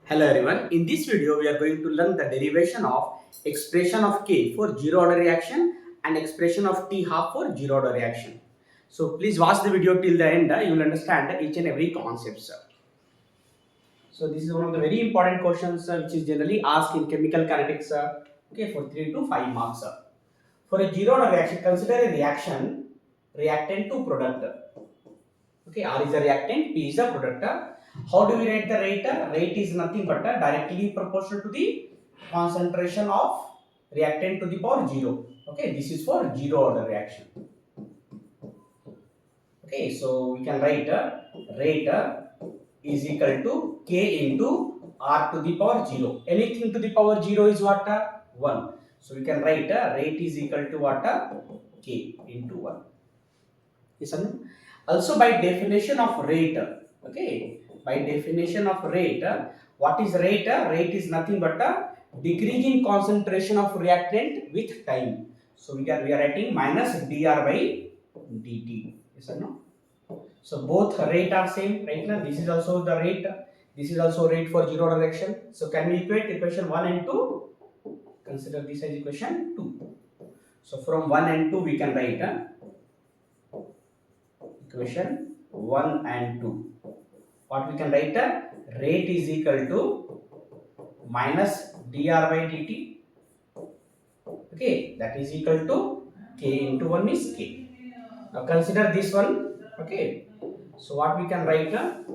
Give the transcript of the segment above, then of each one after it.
Hello everyone, in this video we are going to learn the derivation of expression of K for zero order reaction and expression of T half for zero order reaction. So please watch the video till the end, you will understand each and every concept. So this is one of the very important questions which is generally asked in chemical kinetics okay, for 3 to 5 marks. For a zero order reaction, consider a reaction reactant to product. Okay, R is the reactant, P is the product. How do we write the rate? Rate is nothing but directly proportional to the concentration of reactant to the power 0. Okay, this is for zero order reaction. Okay, so we can write rate is equal to K into R to the power 0. Anything to the power 0 is what? 1. So we can write rate is equal to what? K into 1. Yes or no? Also by definition of rate, okay, by definition of rate, what is rate? Rate is nothing but a decrease in concentration of reactant with time. So we are writing minus dr by dt. Yes or no? So both rate are same, right? Now this is also the rate. This is also rate for zero order reaction. So can we equate equation 1 and 2? Consider this as equation 2. So from 1 and 2 we can write equation 1 and 2. What we can write? Rate is equal to minus dr by dt. Okay, that is equal to k into 1 is k. Now consider this one. Okay, so what we can write? Dr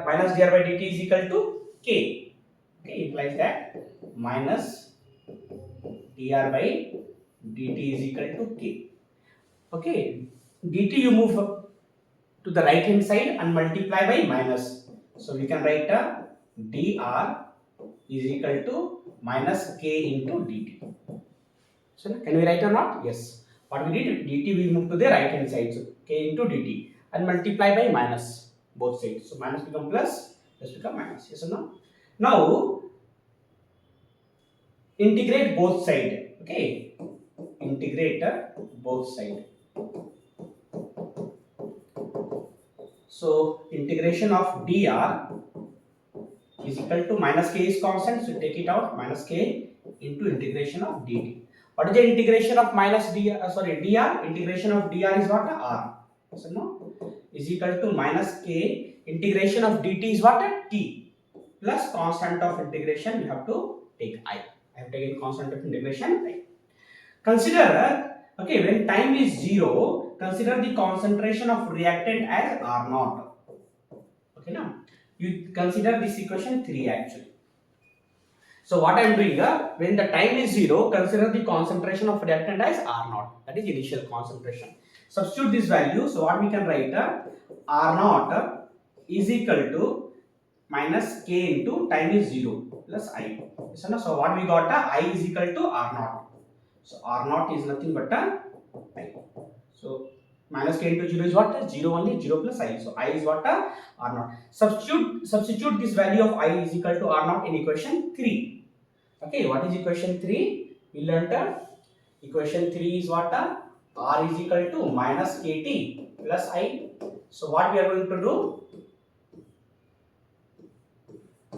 minus dr by dt is equal to k. Okay, implies that minus dr by dt is equal to k. Okay, dt you move to the right hand side and multiply by minus. So we can write dr is equal to minus k into dt. So can we write or not? Yes. What we did, dt we move to the right hand side. So k into dt and multiply by minus both sides. So minus become plus, plus become minus. Yes or no? Now integrate both side. Okay. Integrate both side. So integration of dr is equal to minus k is constant, so take it out, minus k into integration of dt. What is the integration of minus dr? Integration of dr is what? R. So no, is equal to minus k. Integration of dt is what? T. Plus constant of integration, you have to take I. I have taken constant of integration I. Consider, okay, when time is 0, consider the concentration of reactant as R naught. Okay, now you consider this equation 3 actually. So what I am doing, when the time is 0, consider the concentration of reactant as R naught. That is initial concentration. Substitute this value. So what we can write, R naught is equal to minus k into time is 0 plus I. So what we got, I is equal to R naught. So R naught is nothing but I. So minus k into 0 is what? 0 only, 0 plus I. So I is what? R naught. Substitute this value of I is equal to R naught in equation 3. Okay, what is equation 3? We learnt equation 3 is what? R is equal to minus kt plus I. So what we are going to do?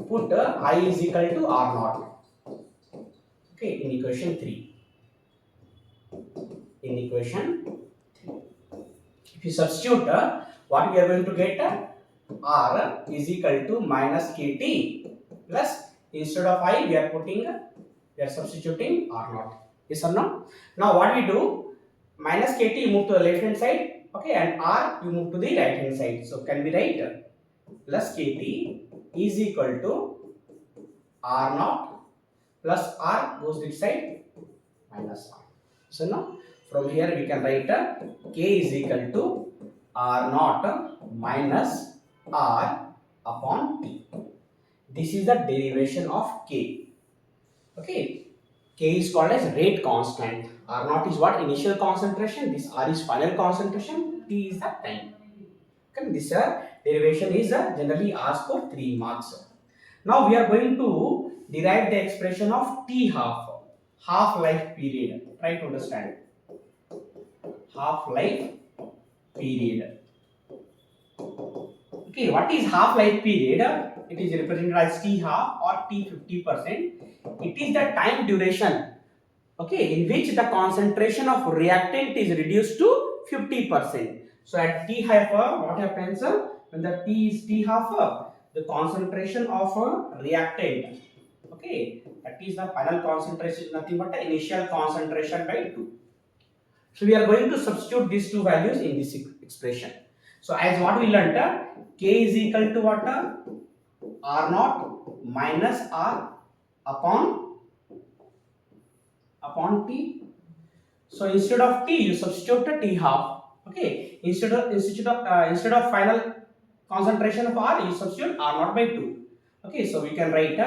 Put I is equal to R naught. Okay, in equation 3. In equation 3. If you substitute, what we are going to get? R is equal to minus kt plus, instead of I we are substituting R naught. Yes or no? Now what we do? Minus kt you move to the left hand side, okay, and R you move to the right hand side. So can we write plus kt is equal to R naught plus R goes this side minus R. So now from here we can write k is equal to R naught minus R upon T. This is the derivation of k. Okay, k is called as rate constant. R naught is what? Initial concentration. This R is final concentration. T is the time. Okay, this derivation is generally asked for 3 marks. Now we are going to derive the expression of T half-life period. Try to understand. Half-life period. Okay, what is half-life period? It is represented as T half or T 50%. It is the time duration, okay, in which the concentration of reactant is reduced to 50%. So at T half, what happens when the T is T half, the concentration of reactant, okay, that is the final concentration, nothing but the initial concentration by 2. So we are going to substitute these two values in this expression. So as what we learnt, K is equal to what? R naught minus R upon T. So instead of T, you substitute the T half. Okay. Instead of final concentration of R, you substitute R naught by 2. Okay. So we can write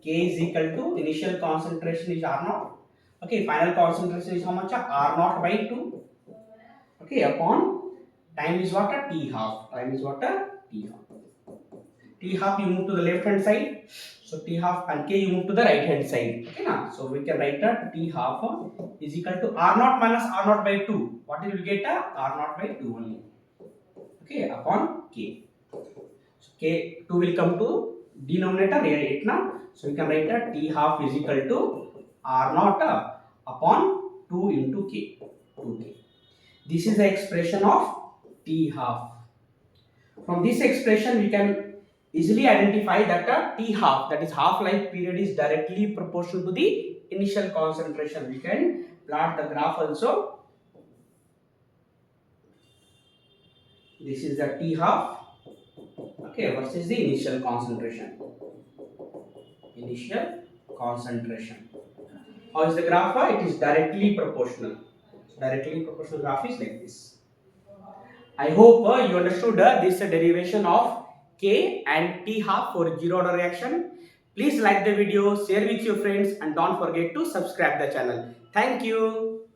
K is equal to initial concentration is R naught. Okay. Final concentration is how much? R naught by 2. Okay. Upon time is what? T half. Time is what? T half. T half you move to the left hand side. So T half and K you move to the right hand side. Okay na? So we can write that T half is equal to R naught minus R naught by 2. What will we get? R naught by 2 only. Okay, upon K. So K 2 will come to denominator here 8 now. So we can write that T half is equal to R naught upon 2 into K. 2K. This is the expression of T half. From this expression we can easily identify that T half, that is half-life period, is directly proportional to the initial concentration. We can plot the graph also. This is the T half, okay, versus the initial concentration. Initial concentration. How is the graph? It is directly proportional. Directly proportional graph is like this. I hope you understood this derivation of K and T half for zero order reaction. Please like the video, share with your friends, and don't forget to subscribe the channel. Thank you.